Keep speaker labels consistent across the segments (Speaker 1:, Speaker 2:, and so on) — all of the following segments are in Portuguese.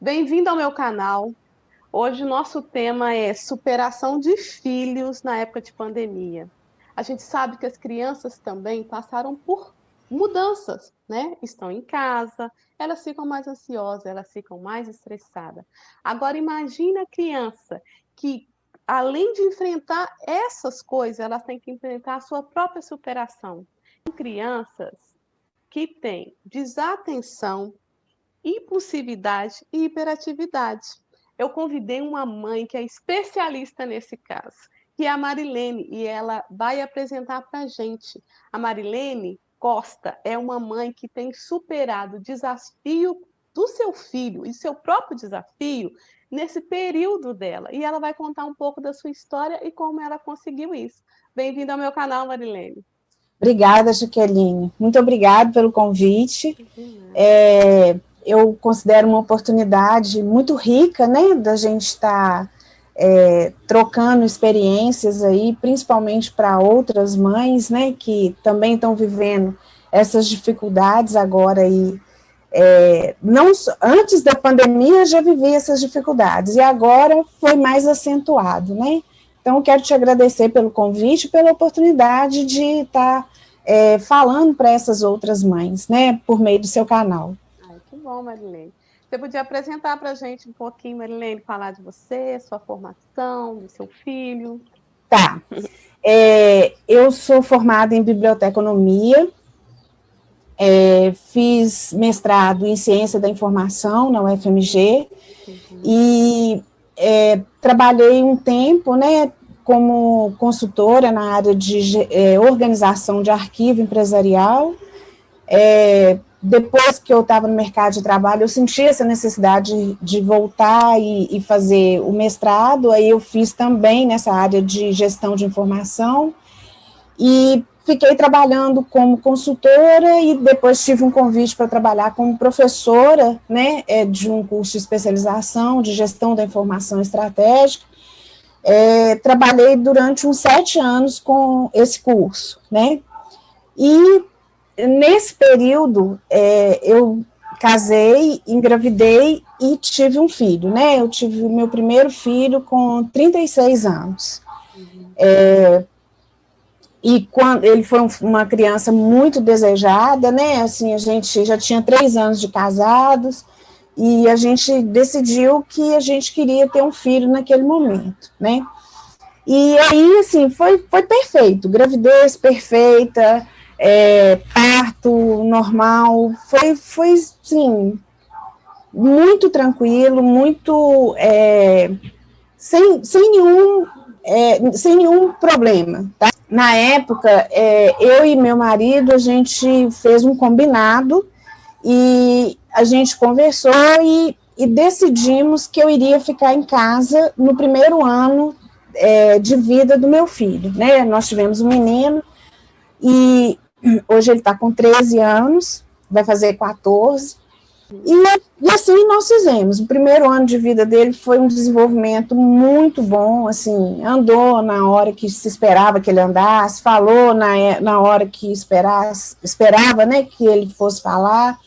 Speaker 1: Bem-vindo ao meu canal. Hoje o nosso tema é superação de filhos na época de pandemia. A gente sabe que as crianças também passaram por mudanças, né? Estão em casa, elas ficam mais ansiosas, elas ficam mais estressadas. Agora imagine a criança que, além de enfrentar essas coisas, ela tem que enfrentar a sua própria superação. São crianças que têm desatenção, impulsividade e hiperatividade. Eu convidei uma mãe que é especialista nesse caso, que é a Marilene, e ela vai apresentar para a gente. A Marilene Costa é uma mãe que tem superado o desafio do seu filho e seu próprio desafio nesse período dela. E ela vai contar um pouco da sua história e como ela conseguiu isso. Bem-vinda ao meu canal, Marilene.
Speaker 2: Obrigada, Jaqueline. Muito obrigada pelo convite. Eu considero uma oportunidade muito rica, né, da gente estar trocando experiências aí, principalmente para outras mães, né, que também estão vivendo essas dificuldades agora aí. Não, antes da pandemia já vivia essas dificuldades, e agora foi mais acentuado, né? Então, eu quero te agradecer pelo convite, pela oportunidade de estar falando para essas outras mães, né, por meio do seu canal.
Speaker 1: Ai, que bom, Marilene. Você podia apresentar para a gente um pouquinho, Marilene, falar de você, sua formação, do seu filho?
Speaker 2: Tá. Eu sou formada em biblioteconomia, fiz mestrado em ciência da informação na UFMG, e trabalhei um tempo, né, como consultora na área de organização de arquivo empresarial. Depois que eu estava no mercado de trabalho, eu senti essa necessidade de voltar e fazer o mestrado, aí eu fiz também nessa área de gestão de informação, e fiquei trabalhando como consultora, e depois tive um convite para trabalhar como professora, né, de um curso de especialização de gestão da informação estratégica. Trabalhei durante uns 7 anos com esse curso, né, e nesse período eu casei, engravidei e tive um filho, né, eu tive o meu primeiro filho com 36 anos. E quando ele foi uma criança muito desejada, né, assim, a gente já tinha 3 anos de casados, e a gente decidiu que a gente queria ter um filho naquele momento, né, e aí, assim, foi perfeito, gravidez perfeita, parto normal, foi, assim, muito tranquilo, muito, sem nenhum problema, tá? Na época, eu e meu marido, a gente fez um combinado, e a gente conversou e decidimos que eu iria ficar em casa no primeiro ano de vida do meu filho, né? Nós tivemos um menino, e hoje ele está com 13 anos, vai fazer 14, e assim nós fizemos. O primeiro ano de vida dele foi um desenvolvimento muito bom, assim, andou na hora que se esperava que ele andasse, falou na hora que esperava, né, que ele fosse falar.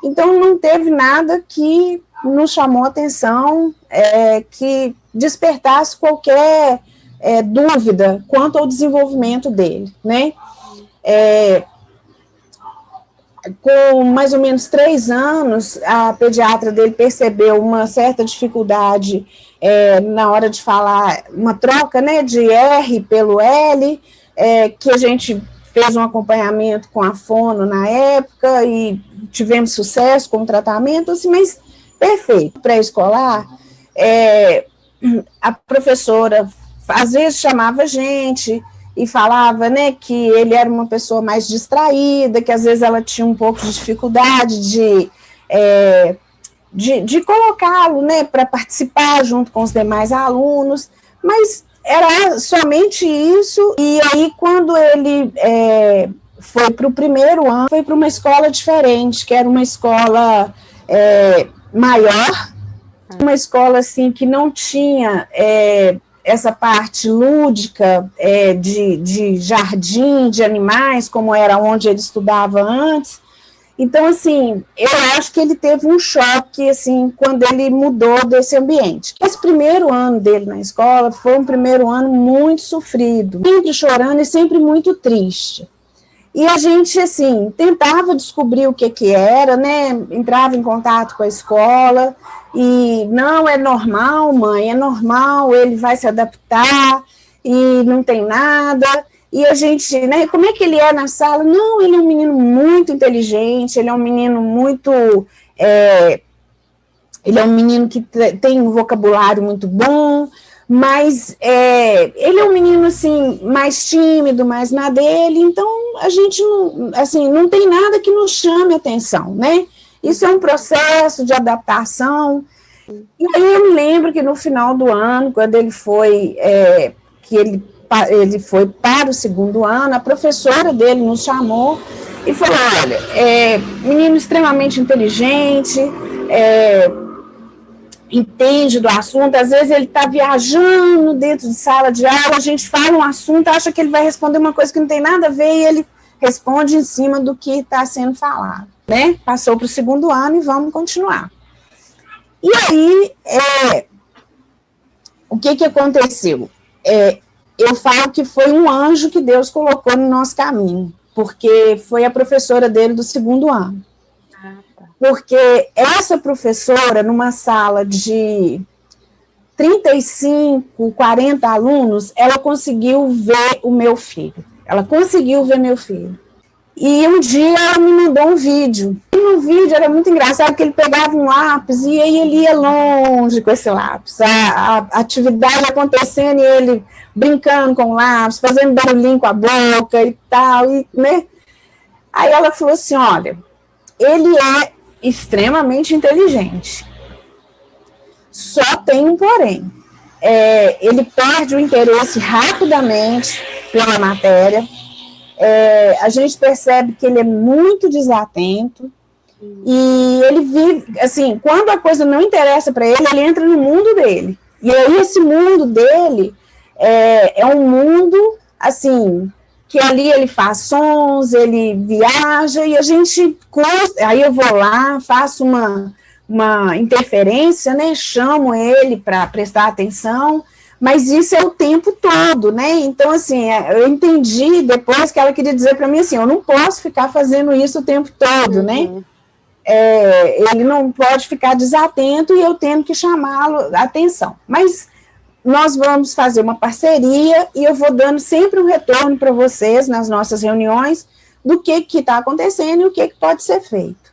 Speaker 2: Então, não teve nada que nos chamou a atenção, que despertasse qualquer dúvida quanto ao desenvolvimento dele, né? Com mais ou menos 3 anos, a pediatra dele percebeu uma certa dificuldade na hora de falar, uma troca, né, de R pelo L, que a gente fez um acompanhamento com a fono na época, e tivemos sucesso com o tratamento, assim, mas perfeito. Pré-escolar, a professora às vezes chamava a gente e falava, né, que ele era uma pessoa mais distraída, que às vezes ela tinha um pouco de dificuldade de colocá-lo, né, para participar junto com os demais alunos, mas era somente isso. E aí, quando ele foi para o primeiro ano, foi para uma escola diferente, que era uma escola maior, uma escola assim que não tinha essa parte lúdica de jardim, de animais, como era onde ele estudava antes. Então, assim, eu acho que ele teve um choque, assim, quando ele mudou desse ambiente. Esse primeiro ano dele na escola foi um primeiro ano muito sofrido, sempre chorando e sempre muito triste. E a gente, assim, tentava descobrir o que era, né? Entrava em contato com a escola e, não, é normal, mãe, é normal, ele vai se adaptar e não tem nada. E a gente, né, como é que ele é na sala? Não, ele é um menino muito inteligente, ele é um menino muito... ele é um menino que tem um vocabulário muito bom, mas ele é um menino, assim, mais tímido, mais na dele, então a gente não, assim, não tem nada que nos chame atenção, né? Isso é um processo de adaptação. E aí eu me lembro que no final do ano, quando ele foi, ele foi para o segundo ano, a professora dele nos chamou e falou, olha, menino extremamente inteligente, entende do assunto, às vezes ele está viajando dentro de sala de aula, a gente fala um assunto, acha que ele vai responder uma coisa que não tem nada a ver e ele responde em cima do que está sendo falado, né? Passou para o segundo ano e vamos continuar. E aí, o que aconteceu? Eu falo que foi um anjo que Deus colocou no nosso caminho, porque foi a professora dele do segundo ano. Porque essa professora, numa sala de 35, 40 alunos, ela conseguiu ver o meu filho. Ela conseguiu ver meu filho. E um dia ela me mandou um vídeo. E no vídeo era muito engraçado, porque ele pegava um lápis e aí ele ia longe com esse lápis. A atividade acontecendo e ele brincando com o lápis, fazendo barulhinho com a boca e tal, né? Aí ela falou assim, olha, ele é extremamente inteligente. Só tem um porém. Ele perde o interesse rapidamente pela matéria. A gente percebe que ele é muito desatento e ele vive, assim, quando a coisa não interessa para ele, ele entra no mundo dele. E aí esse mundo dele é um mundo, assim, que ali ele faz sons, ele viaja, e a gente, aí eu vou lá, faço uma interferência, né, chamo ele para prestar atenção, mas isso é o tempo todo, né, então, assim, eu entendi depois que ela queria dizer para mim assim, eu não posso ficar fazendo isso o tempo todo, né, ele não pode ficar desatento e eu tenho que chamá-lo a atenção, mas nós vamos fazer uma parceria e eu vou dando sempre um retorno para vocês nas nossas reuniões do que está acontecendo e o que pode ser feito.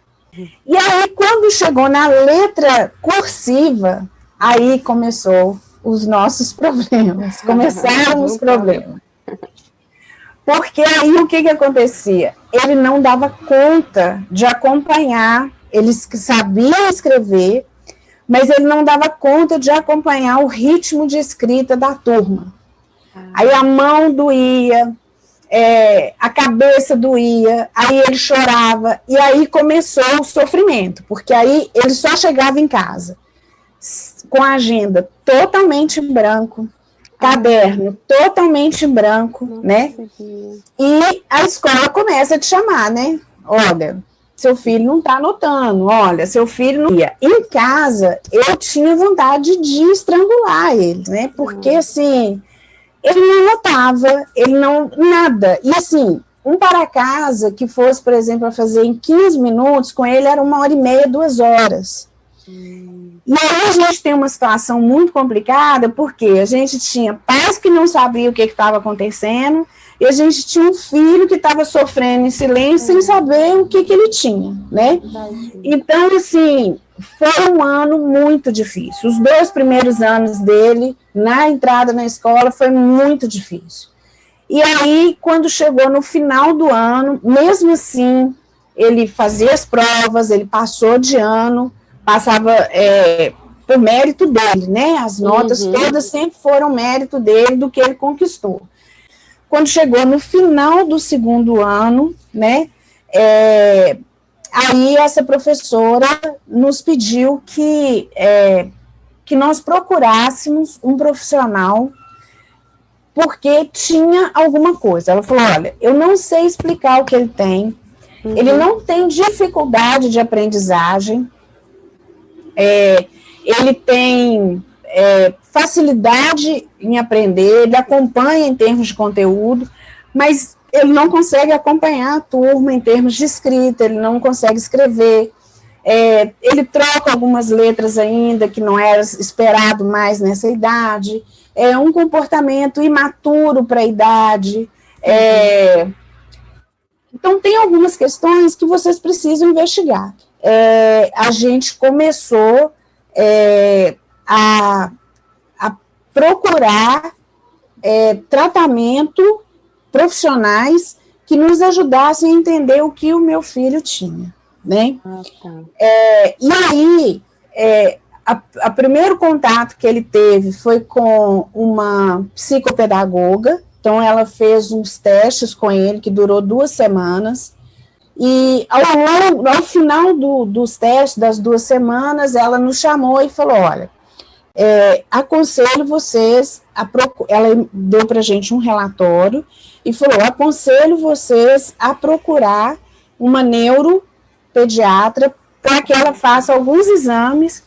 Speaker 2: E aí, quando chegou na letra cursiva, aí começou os nossos problemas, começaram os problemas. Porque aí o que acontecia? Ele não dava conta de acompanhar, ele sabia escrever, mas ele não dava conta de acompanhar o ritmo de escrita da turma. Aí a mão doía, a cabeça doía, aí ele chorava, e aí começou o sofrimento, porque aí ele só chegava em casa com a agenda totalmente em branco, caderno totalmente em branco, né? E a escola começa a te chamar, né? Olha, seu filho não está anotando, olha, seu filho não ia. Em casa, eu tinha vontade de estrangular ele, né? Porque, assim, ele não anotava, ele não, nada. E, assim, um para casa que fosse, por exemplo, a fazer em 15 minutos, com ele era 1h30, 2 horas. E aí a gente tem uma situação muito complicada, porque a gente tinha pais que não sabiam o que estava acontecendo, e a gente tinha um filho que estava sofrendo em silêncio, sem saber o que ele tinha, né? Então, assim, foi um ano muito difícil. Os 2 primeiros anos dele, na entrada na escola, foi muito difícil. E aí, quando chegou no final do ano, mesmo assim, ele fazia as provas, ele passou de ano, passava por mérito dele, né? As notas todas sempre foram mérito dele, do que ele conquistou. Quando chegou no final do segundo ano, né, aí essa professora nos pediu que nós procurássemos um profissional, porque tinha alguma coisa. Ela falou, olha, eu não sei explicar o que ele tem, Ele não tem dificuldade de aprendizagem, ele tem facilidade em aprender, ele acompanha em termos de conteúdo, mas ele não consegue acompanhar a turma em termos de escrita, ele não consegue escrever, ele troca algumas letras ainda, que não era esperado mais nessa idade, é um comportamento imaturo para a idade, então tem algumas questões que vocês precisam investigar. A gente começou a procurar tratamento profissionais que nos ajudassem a entender o que o meu filho tinha, né? E aí, o primeiro contato que ele teve foi com uma psicopedagoga, então ela fez uns testes com ele, que durou 2 semanas, e ao final dos testes, das 2 semanas, ela nos chamou e falou, olha, aconselho vocês, ela deu para a gente um relatório, e falou, aconselho vocês a procurar uma neuropediatra para que ela faça alguns exames,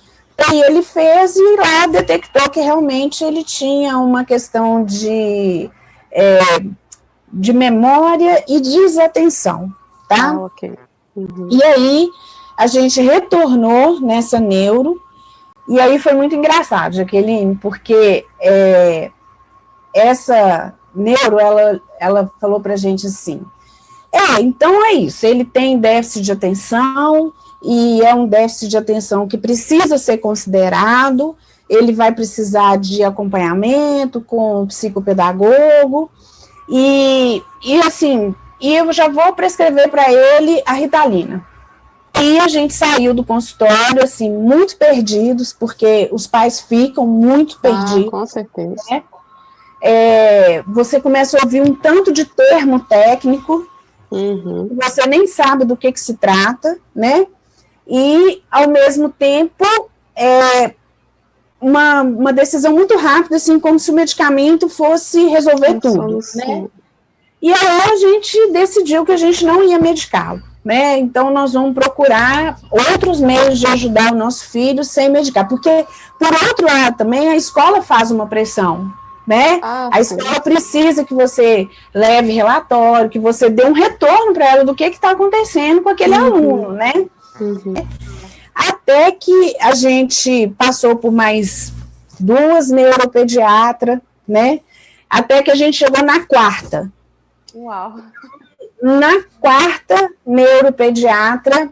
Speaker 2: e ele fez, e lá detectou que realmente ele tinha uma questão de memória e desatenção, tá?
Speaker 1: Ok.
Speaker 2: E aí, a gente retornou nessa neuro, e aí foi muito engraçado, Jaqueline, porque essa neuro, ela falou pra gente assim, então é isso, ele tem déficit de atenção, e é um déficit de atenção que precisa ser considerado, ele vai precisar de acompanhamento com um psicopedagogo, e assim, eu já vou prescrever para ele a Ritalina. E a gente saiu do consultório, assim, muito perdidos, porque os pais ficam muito perdidos.
Speaker 1: Com certeza.
Speaker 2: Né? Você começa a ouvir um tanto de termo técnico, você nem sabe do que se trata, né? E, ao mesmo tempo, uma decisão muito rápida, assim, como se o medicamento fosse resolver tudo, né? E aí a gente decidiu que a gente não ia medicá-lo, né? Então nós vamos procurar outros meios de ajudar o nosso filho sem medicar, porque, por outro lado, também a escola faz uma pressão, né? A escola precisa que você leve relatório, que você dê um retorno para ela do que está acontecendo com aquele aluno, né? Até que a gente passou por mais 2 neuropediatras, né? Até que a gente chegou na 4ª.
Speaker 1: Uau!
Speaker 2: Na 4ª neuropediatra,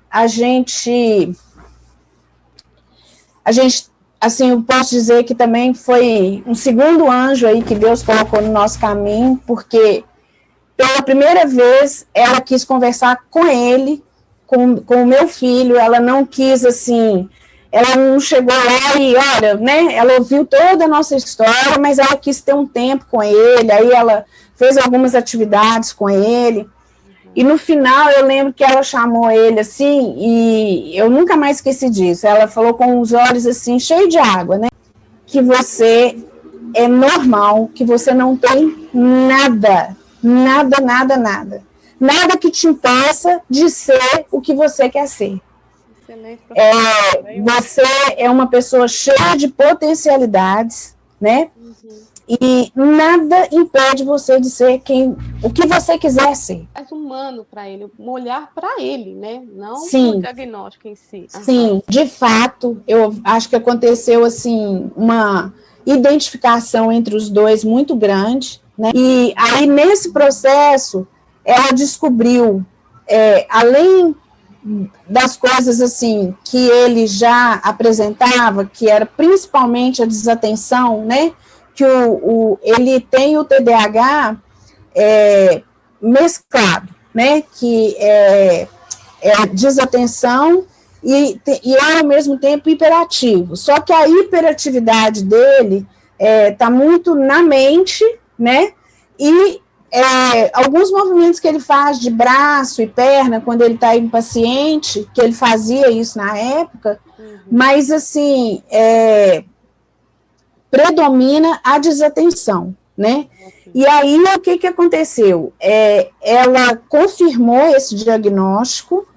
Speaker 2: a gente, assim, eu posso dizer que também foi um segundo anjo aí que Deus colocou no nosso caminho, porque pela primeira vez ela quis conversar com ele, com o meu filho, ela não quis, assim, ela não chegou lá e, olha, né, ela ouviu toda a nossa história, mas ela quis ter um tempo com ele, aí ela fez algumas atividades com ele, e no final eu lembro que ela chamou ele assim, e eu nunca mais esqueci disso, ela falou com os olhos assim, cheios de água, né, que você é normal, que você não tem nada que te impeça de ser o que você quer ser. Você é uma pessoa cheia de potencialidades, né? E nada impede você de ser o que você quiser ser.
Speaker 1: Mais humano para ele, um olhar para ele, né? Não o diagnóstico em si.
Speaker 2: Sim, de fato, eu acho que aconteceu assim uma identificação entre os dois muito grande, né? E aí nesse processo ela descobriu, além das coisas assim que ele já apresentava, que era principalmente a desatenção, né? Que ele tem o TDAH mesclado, né? Que é desatenção e ao mesmo tempo hiperativo. Só que a hiperatividade dele está muito na mente, né? E alguns movimentos que ele faz de braço e perna, quando ele está impaciente, que ele fazia isso na época, mas assim, predomina a desatenção, né? E aí, o que aconteceu? Ela confirmou esse diagnóstico,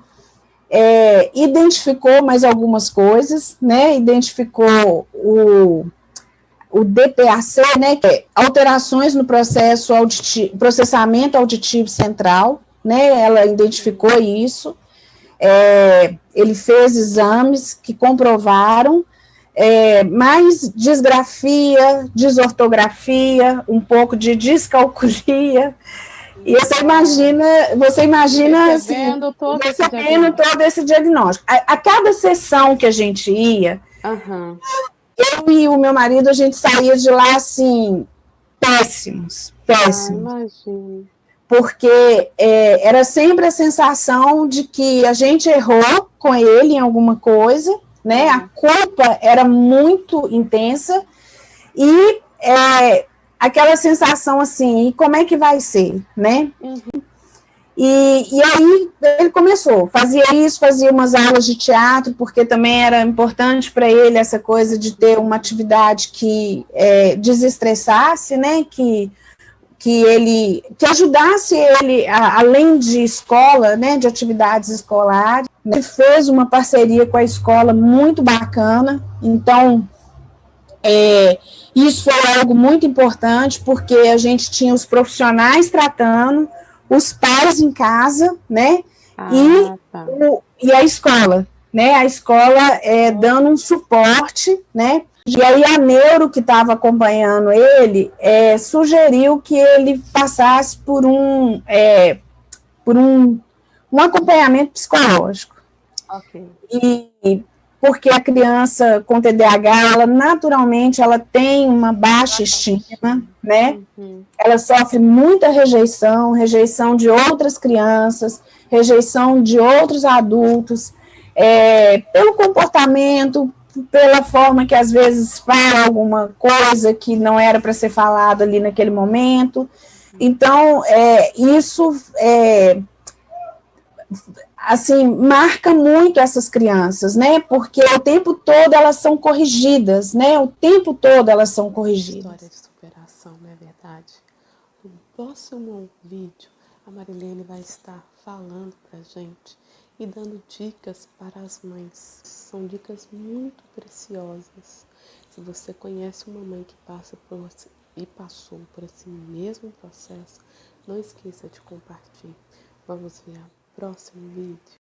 Speaker 2: identificou mais algumas coisas, né? Identificou o DPAC, né? Que é alterações no processamento auditivo central, né? Ela identificou isso. Ele fez exames que comprovaram mais disgrafia, desortografia, um pouco de descalculia. E você imagina assim,
Speaker 1: recebendo todo
Speaker 2: esse diagnóstico. A cada sessão que a gente ia, eu e o meu marido, a gente saía de lá assim, péssimos.
Speaker 1: Imagino.
Speaker 2: Porque era sempre a sensação de que a gente errou com ele em alguma coisa, né? A culpa era muito intensa e aquela sensação assim, e como é que vai ser, né? E aí ele começou, fazia isso, fazia umas aulas de teatro, porque também era importante para ele essa coisa de ter uma atividade que desestressasse, né? Que ajudasse ele, além de escola, né, de atividades escolares. Ele fez uma parceria com a escola muito bacana, então isso foi algo muito importante, porque a gente tinha os profissionais tratando, os pais em casa, né, e a escola, né, a escola dando um suporte, né. E aí a neuro que estava acompanhando ele sugeriu que ele passasse por um acompanhamento psicológico. E porque a criança com TDAH, ela naturalmente ela tem uma baixa estima, né? Ela sofre muita rejeição de outras crianças, rejeição de outros adultos, pelo comportamento, pela forma que às vezes fala alguma coisa que não era para ser falado ali naquele momento. Então, isso assim, marca muito essas crianças, né? Porque o tempo todo elas são corrigidas, né? O tempo todo elas são corrigidas.
Speaker 1: História de superação, não é verdade? No próximo vídeo, a Marilene vai estar falando pra gente e dando dicas para as mães. São dicas muito preciosas. Se você conhece uma mãe que passou por esse mesmo processo, não esqueça de compartilhar. Vamos ver o próximo vídeo.